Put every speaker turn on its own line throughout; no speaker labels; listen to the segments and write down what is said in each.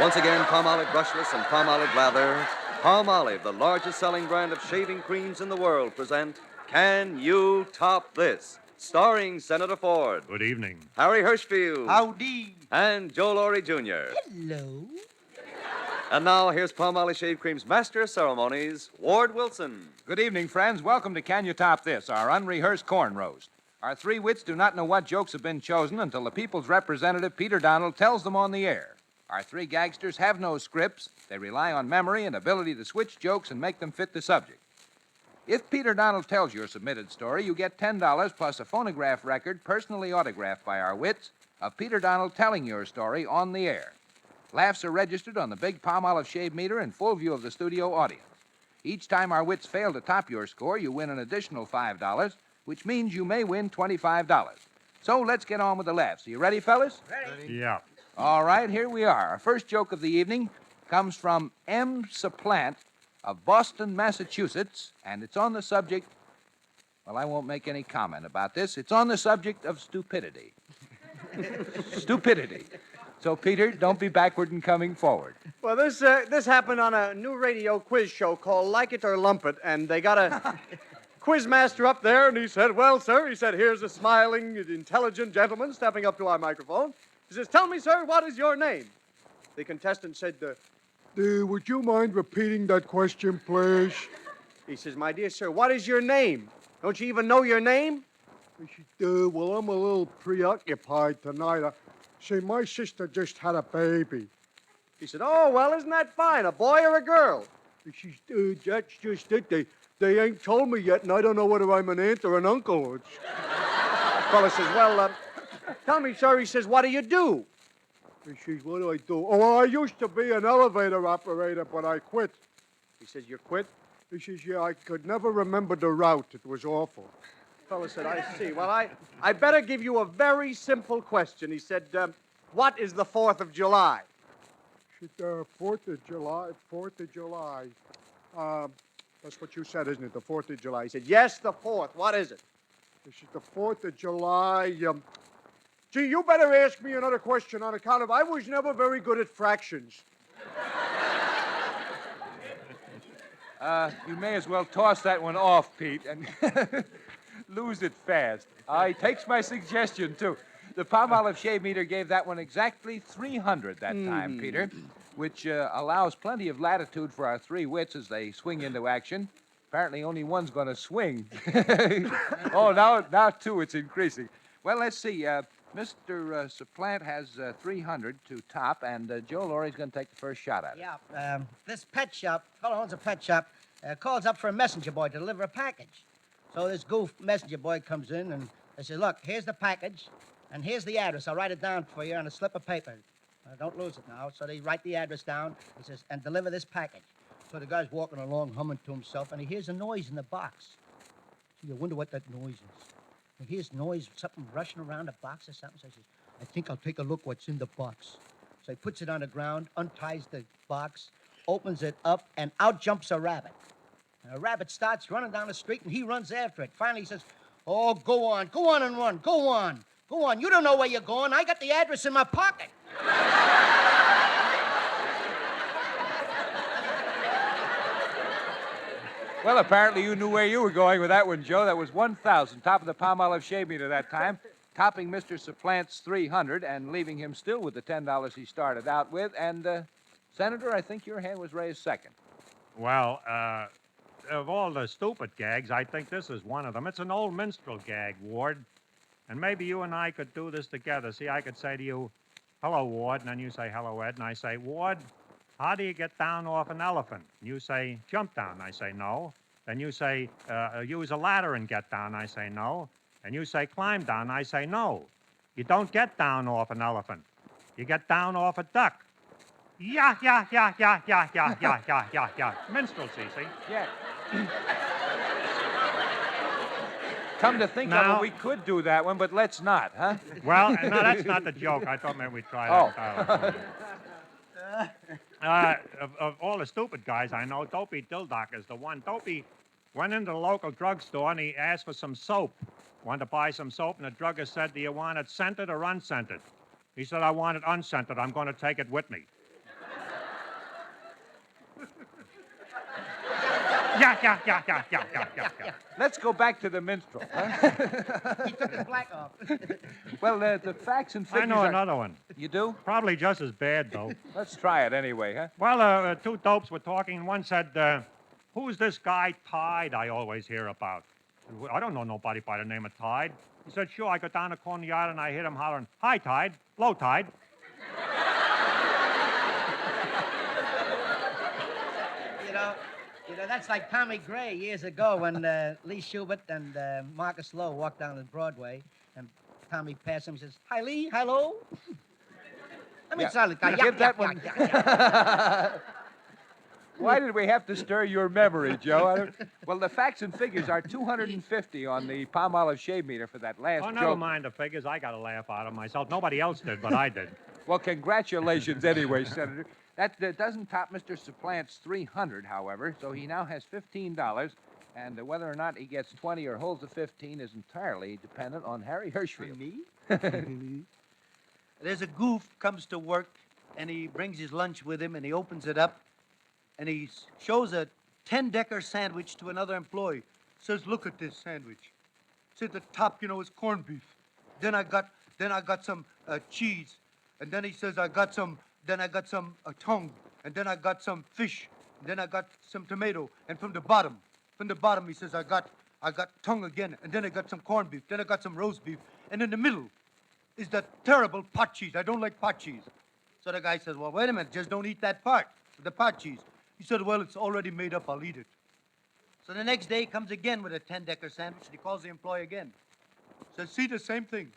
Once again, Palmolive Brushless and Palmolive Lather. Palmolive, the largest selling brand of shaving creams in the world, present Can You Top This? Starring Senator Ford,
Good evening.
Harry Hirschfield,
Howdy.
and Joe Laurie Jr.
Hello.
And now, here's Palmolive Shave Cream's Master of Ceremonies, Ward Wilson.
Good evening, friends. Welcome to Can You Top This, our unrehearsed corn roast. Our three wits do not know what jokes have been chosen until the people's representative, Peter Donald, tells them on the air. Our three gagsters have no scripts. They rely on memory and ability to switch jokes and make them fit the subject. If Peter Donald tells your submitted story, you get $10 plus a phonograph record personally autographed by our wits of Peter Donald telling your story on the air. Laughs are registered on the big Palmolive shave meter in full view of the studio audience. Each time our wits fail to top your score, you win an additional $5, which means you may win $25. So let's get on with the laughs. Are you ready, fellas?
Ready.
Yeah.
All right, here we are. Our first joke of the evening comes from M. Supplant of Boston, Massachusetts, and it's on the subject, well, I won't make any comment about this. It's on the subject of stupidity. Stupidity. So, Peter, don't be backward in coming forward.
Well, this happened on a new radio quiz show called Like It or Lump It, and they got a quiz master up there, and he said, well, sir, he said, here's a smiling, intelligent gentleman stepping up to our microphone. He says, tell me, sir, what is your name? The contestant said, would you mind repeating that question, please? He says, my dear sir, what is your name? Don't you even know your name? He said, well, I'm a little preoccupied tonight. See, my sister just had a baby. He said, oh, well, isn't that fine? A boy or a girl? He says, that's just it. They ain't told me yet, and I don't know whether I'm an aunt or an uncle. The fella says, well, tell me, sir, he says, what do you do? He says, what do I do? Oh, well, I used to be an elevator operator, but I quit. He says, you quit? He says, yeah, I could never remember the route. It was awful. The fellow said, I see. Well, I better give you a very simple question. He said, what is the 4th of July? He said, 4th of July, 4th of July. That's what you said, isn't it? The 4th of July. He said, yes, the 4th. What is it? He said, the 4th of July. Gee, you better ask me another question on account of I was never very good at fractions.
You may as well toss that one off, Pete, and lose it fast. He takes my suggestion, too. The Palmolive shave meter gave that one exactly 300 that time, Peter, which allows plenty of latitude for our three wits as they swing into action. Apparently, only one's going to swing. Oh, now, too, it's increasing. Well, let's see. Mr. Supplant has 300 to top, and Joe Laurie's going to take the first shot at it.
Yeah, this pet shop, fellow owns a pet shop, calls up for a messenger boy to deliver a package. So this goof messenger boy comes in and they says, look, here's the package, and here's the address. I'll write it down for you on a slip of paper. Don't lose it now. So they write the address down. He says, and deliver this package. So the guy's walking along, humming to himself, and he hears a noise in the box. So you wonder what that noise is. He hears noise, something rushing around the box or something. So he says, I think I'll take a look what's in the box. So he puts it on the ground, unties the box, opens it up, and out jumps a rabbit. And a rabbit starts running down the street, and he runs after it. Finally, he says, oh, go on and run. Go on. You don't know where you're going. I got the address in my pocket.
Well, apparently you knew where you were going with that one, Joe. That was 1,000, top of the Palmolive shave meter that time, topping Mr. Supplant's 300 and leaving him still with the $10 he started out with. And, Senator, I think your hand was raised second.
Well, of all the stupid gags, I think this is one of them. It's an old minstrel gag, Ward. And maybe you and I could do this together. See, I could say to you, hello, Ward, and then you say, hello, Ed, and I say, Ward, how do you get down off an elephant? And you say, jump down. I say, no. Then you say, use a ladder and get down. I say, no. And you say, climb down. I say, no. You don't get down off an elephant. You get down off a duck. Yeah. Minstrelsy, see?
Yeah. Come to think of it, we could do that one, but let's not, huh?
Well, no, that's not the joke. I thought maybe we'd try that. Of all the stupid guys I know, Dopey Dildock is the one. Dopey went into the local drugstore and he asked for some soap. Wanted to buy some soap, and the druggist said, do you want it scented or unscented? He said, I want it unscented. I'm going to take it with me. Yeah.
Let's go back to the minstrel. Huh?
He took his black off.
Well, the facts and figures
I know
are...
another one.
You do?
Probably just as bad, though.
Let's try it anyway, huh?
Well, two dopes were talking, and one said, who's this guy Tide I always hear about? I don't know nobody by the name of Tide. He said, sure, I got down the corner yard and I hit him hollering, high tide, low tide.
You know, that's like Tommy Gray years ago when Lee Schubert and Marcus Lowe walked down on Broadway, and Tommy passed him and says, hi, Lee, hello. I mean,
Yeah.
it's not like,
Give that one. Why did we have to stir your memory, Joe? Well, the facts and figures are 250 on the Palmolive shave meter for that last
Oh,
joke.
never mind the figures. I got a laugh out of myself. Nobody else did, but I did.
Well, congratulations anyway, Senator. That doesn't top Mr. Suplant's 300, however, so he now has $15, and whether or not he gets 20 or holds the 15 is entirely dependent on Harry Hirschfield.
Me? There's a goof comes to work, and he brings his lunch with him, and he opens it up, and he shows a 10-decker sandwich to another employee. Says, look at this sandwich. Says the top, is corned beef. Then I got some cheese, and then he says I got some tongue, and then I got some fish, and then I got some tomato, and from the bottom he says I got tongue again, and then I got some corned beef, then I got some roast beef, and in the middle is that terrible pot cheese. I don't like pot cheese. So the guy says, well, wait a minute, just don't eat that part, the pot cheese. He said, well, it's already made up, I'll eat it. So the next day he comes again with a 10-decker sandwich, and he calls the employee again. Says, see, the same thing.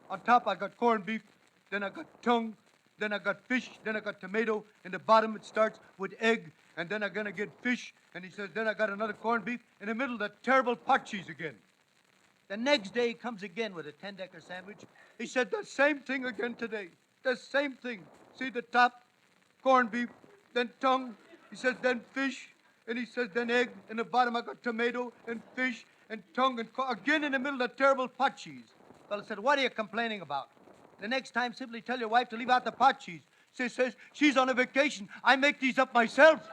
On top I got corned beef, then I got tongue, then I got fish, then I got tomato. In the bottom it starts with egg, and then I'm gonna get fish. And he says, then I got another corned beef. In the middle, that terrible pot cheese again. The next day he comes again with a 10-decker sandwich. He said the same thing again today. The same thing. See the top, corned beef, then tongue. He says, then fish. And he says, then egg. In the bottom I got tomato and fish and tongue and again in the middle, that terrible pot cheese. Well, I said, what are you complaining about? The next time, simply tell your wife to leave out the pot cheese. She says, she's on a vacation. I make these up myself.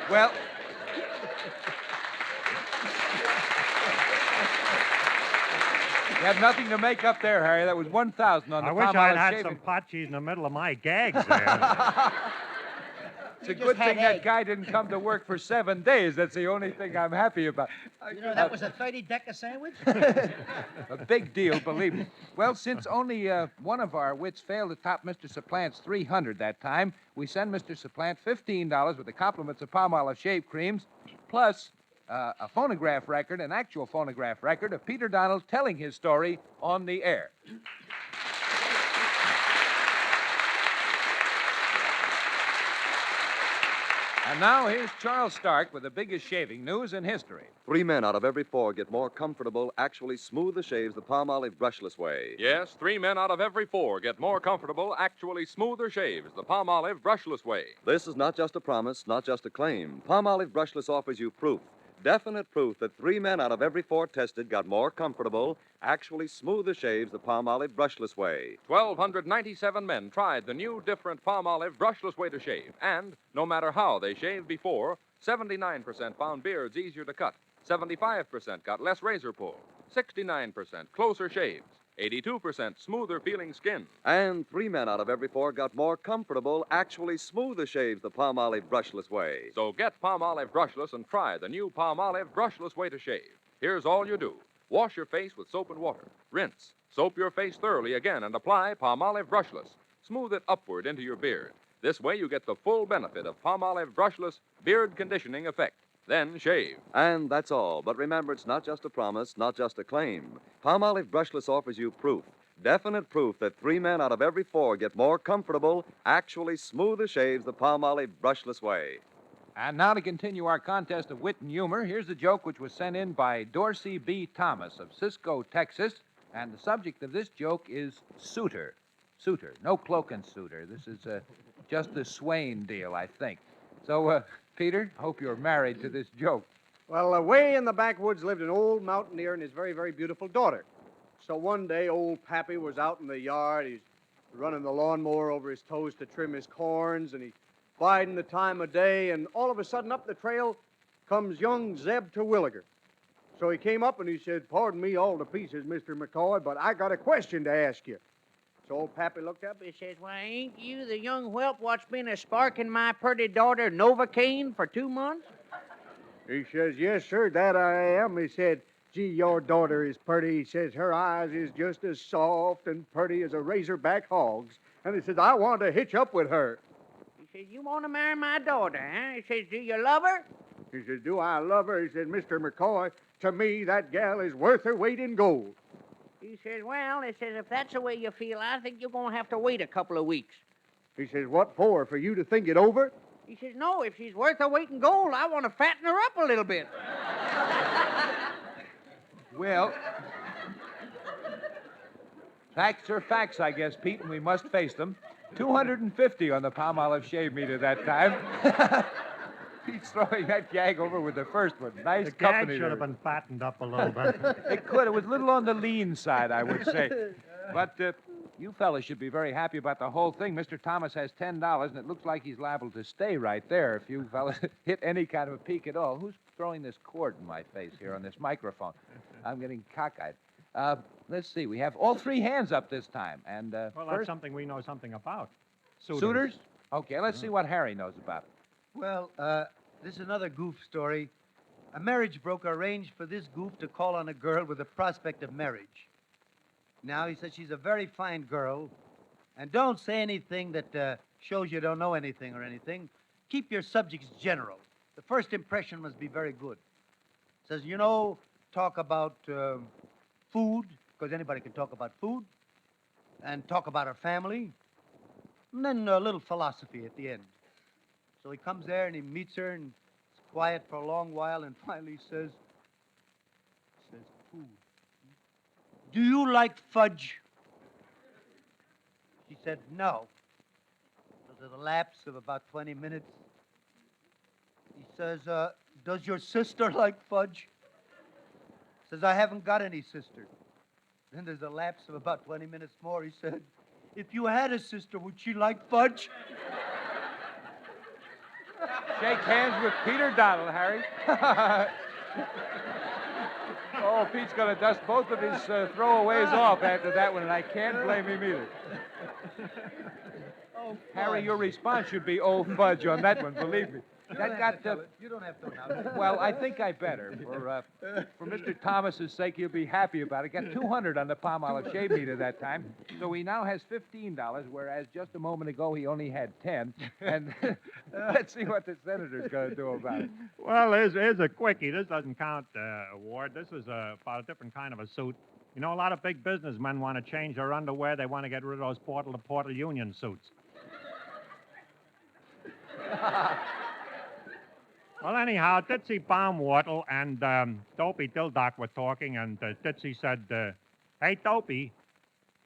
Well, you have nothing to make up there, Harry. That was 1,000 on the
I wish I'd
Palmolive
had
shaving.
some pot cheese in the middle of my gags there.
It's a
You just
good
had
thing that
egg.
guy didn't come to work for 7 days. That's the only thing I'm happy about.
That was a 30-decker sandwich?
A big deal, believe me. Well, since only one of our wits failed to top Mr. Suplant's 300 that time, we send Mr. Supplant $15 with the compliments of Palmolive shave creams, plus a phonograph record, an actual phonograph record of Peter Donald telling his story on the air. And now here's Charles Stark with the biggest shaving news in history.
3 men out of every 4 get more comfortable, actually smoother shaves the Palmolive brushless way.
Yes, 3 men out of every 4 get more comfortable, actually smoother shaves the Palmolive brushless way.
This is not just a promise, not just a claim. Palmolive brushless offers you proof. Definite proof that 3 men out of every 4 tested got more comfortable, actually smoother shaves the Palmolive brushless way.
1,297 men tried the new, different Palmolive brushless way to shave, and no matter how they shaved before, 79% found beards easier to cut, 75% got less razor pull, 69% closer shaves, 82% smoother feeling skin.
And 3 men out of every 4 got more comfortable, actually smoother shaves the Palmolive brushless way.
So get Palmolive brushless and try the new Palmolive brushless way to shave. Here's all you do. Wash your face with soap and water. Rinse. Soap your face thoroughly again and apply Palmolive brushless. Smooth it upward into your beard. This way you get the full benefit of Palmolive brushless beard conditioning effect. Then shave.
And that's all. But remember, it's not just a promise, not just a claim. Palmolive brushless offers you proof. Definite proof that 3 men out of every 4 get more comfortable, actually smoother shaves the Palmolive brushless way.
And now to continue our contest of wit and humor, here's a joke which was sent in by Dorsey B. Thomas of Cisco, Texas. And the subject of this joke is suitor. Suitor. No cloak and suitor. This is just a Swain deal, I think. So, Peter, hope you're married to this joke.
Well, away in the backwoods lived an old mountaineer and his very, very beautiful daughter. So one day, old Pappy was out in the yard. He's running the lawnmower over his toes to trim his corns, and he biding the time of day, and all of a sudden up the trail comes young Zeb Terwilliger. So he came up and he said, "Pardon me all to pieces, Mr. McCoy, but I got a question to ask you." So old Pappy looked up.
He says, "Why, ain't you the young whelp what's been a sparking my pretty daughter Novocaine for 2 months?"
He says, "Yes, sir, that I am." He said, "Gee, your daughter is pretty." He says, "Her eyes is just as soft and pretty as a razorback hog's." And he says, "I want to hitch up with her."
He says, "You want to marry my daughter, huh?" He says, "Do you love her?"
He says, "Do I love her?" He said, "Mr. McCoy, to me, that gal is worth her weight in gold."
He says, "Well," he says, "if that's the way you feel, I think you're going to have to wait a couple of weeks."
He says, "What for? For you to think it over?"
He says, "No, if she's worth her weight in gold, I want to fatten her up a little bit."
Well, facts are facts, I guess, Pete, and we must face them. 250 on the Palmolive shave meter that time. Pete's throwing that gag over with the first one. Nice
The gag
company
should
there.
have been fattened up a little bit.
It could. It was a little on the lean side, I would say. But you fellas should be very happy about the whole thing. Mr. Thomas has $10, and it looks like he's liable to stay right there if you fellas hit any kind of a peak at all. Who's throwing this cord in my face here on this microphone? I'm getting cockeyed. Let's see. We have all three hands up this time. And
Well, that's
first,
something we know something about.
suitors? Okay, let's see what Harry knows about it.
Well, this is another goof story. A marriage broker arranged for this goof to call on a girl with a prospect of marriage. Now, he says she's a very fine girl, and don't say anything that shows you don't know anything or anything. Keep your subjects general. The first impression must be very good. Says, talk about food, because anybody can talk about food, and talk about her family, and then a little philosophy at the end. So he comes there and he meets her and is quiet for a long while and finally says, "Food. Do you like fudge?" She said, "No." So there's a lapse of about 20 minutes. He says, "Does your sister like fudge?" Says, "I haven't got any sister." Then there's a lapse of about 20 minutes more. He said, "If you had a sister, would she like fudge?"
Shake hands with Peter Donald, Harry. Oh, Pete's going to dust both of his throwaways off after that one, and I can't blame him either.
Oh,
Harry, your response should be, "Oh, fudge," on that one, believe me.
You
That
don't
got
have to tell it. You don't have to now.
Well, I think I better. For Mr. Thomas's sake, he'll be happy about it. Got 200 on the Palmolive shave meter that time, so he now has $15, whereas just a moment ago he only had 10. And let's see what the senator's going to do about it.
Well, here's a quickie. This doesn't count, Ward. This is about a different kind of a suit. You know, a lot of big businessmen want to change their underwear. They want to get rid of those portal-to-portal union suits. Well, anyhow, Ditzy Baumwartle and Dopey Dildock were talking, and Ditzy said, "Hey, Dopey,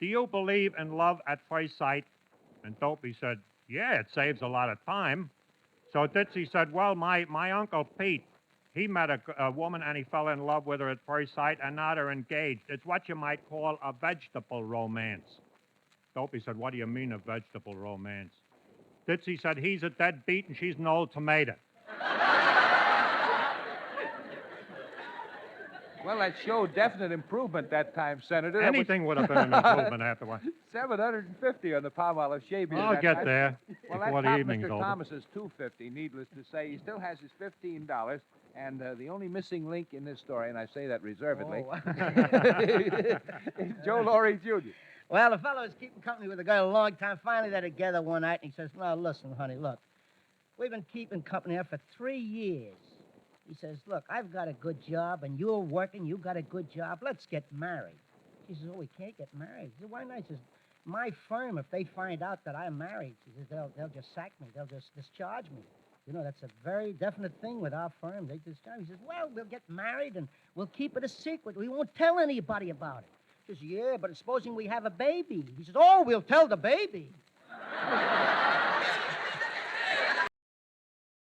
do you believe in love at first sight?" And Dopey said, "Yeah, it saves a lot of time." So Ditzy said, "Well, my Uncle Pete, he met a woman and he fell in love with her at first sight, and now they're engaged. It's what you might call a vegetable romance." Dopey said, "What do you mean, a vegetable romance?" Ditzy said, "He's a deadbeat and she's an old tomato."
Well, that showed definite improvement that time, Senator. That was
Anything would have been an improvement afterward.
750 on the Palmolive shave meter.
I'll
that
get
time.
there
Well,
before
that
the
top
evening's
Mr.
over.
Thomas's 250, needless to say. He still has his $15, and the only missing link in this story, and I say that reservedly, is Joe Laurie Jr.
Well, the fellow was keeping company with a girl a long time. Finally, they're together one night, and he says, "Now, listen, honey, look. We've been keeping company here for 3 years." He says, "Look, I've got a good job, and you're working. You got a good job. Let's get married." She says, "Oh, we can't get married." He said, "Why not?" He says, "My firm, if they find out that I'm married," she says, they'll just sack me. They'll just discharge me. You know, that's a very definite thing with our firm. They discharge me." He says, "Well, we'll get married, and we'll keep it a secret. We won't tell anybody about it." She says, "Yeah, but supposing we have a baby." He says, "Oh, we'll tell the baby."